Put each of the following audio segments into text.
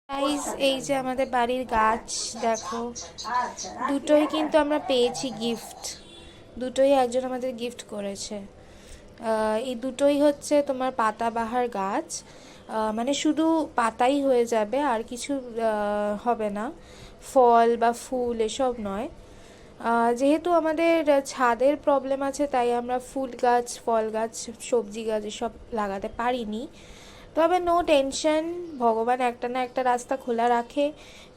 Guys, এই যে আমাদের বাড়ির গাছ দেখো, দুটোই কিন্তু আমরা পেয়েছি গিফট। দুটোই একজন আমাদের গিফট করেছে। এই দুটোই হচ্ছে তোমার পাতাবাহার গাছ। মানে শুধু পাতাই হয়ে যাবে, আর কিছু হবে না, ফল বা ফুল এসব নয়। যেহেতু আমাদের ছাদের প্রবলেম আছে, তাই আমরা ফুল গাছ, ফল গাছ, সবজি গাছ এসব লাগাতে পারিনি। তবে নো টেনশন, ভগবান একটা না একটা রাস্তা খোলা রাখে।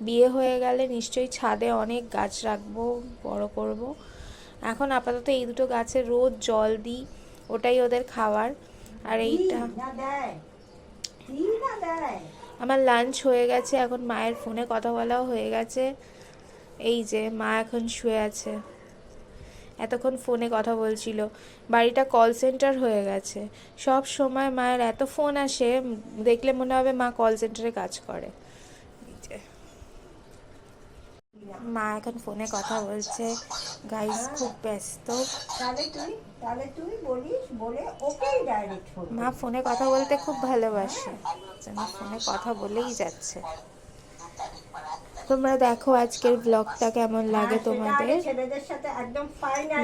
বিয়ে হয়ে গেলে নিশ্চয়ই ছাদে অনেক গাছ রাখবো, বড় করব। এখন আপাতত এই দুটো গাছে রোজ জল দিই, ওটাই ওদের খাওয়ার। আর এইটা আমার লাঞ্চ হয়ে গেছে, এখন মায়ের ফোনে কথা বলাও হয়ে গেছে। এই যে মা এখন শুয়ে আছে, এতক্ষণ ফোনে কথা বলছিল। বাড়িটা কল সেন্টার হয়ে গেছে, সব সময় মায়ের এত ফোন আসে, দেখলে মনে হবে মা কল সেন্টারে কাজ করে। মা এখন ফোনে কথা বলছে, গাইস খুব ব্যস্ত। মা ফোনে কথা বলতে খুব ভালোবাসে, যেন ফোনে কথা বলেই যাচ্ছে। তোমরা দেখো আজকের ব্লগটা কেমন লাগে তোমাদের।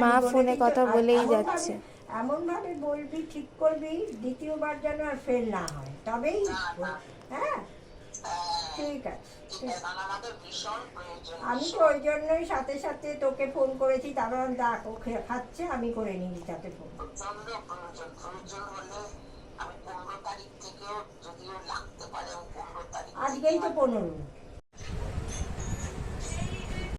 মা ফোনে কথা বলেই যাচ্ছে। এমন ভাবে বলবি, ঠিক করবি, দ্বিতীয়বার যেন আর ফেল না হয়, তবেই। হ্যাঁ, ঠিক আছে। আমি তো ওই জন্যই সাথে সাথে তোকে ফোন করেছি, কারণ দেখ ও খাচ্ছে, আমি করে নিই যাতে ফোন। আজকেই তো 15।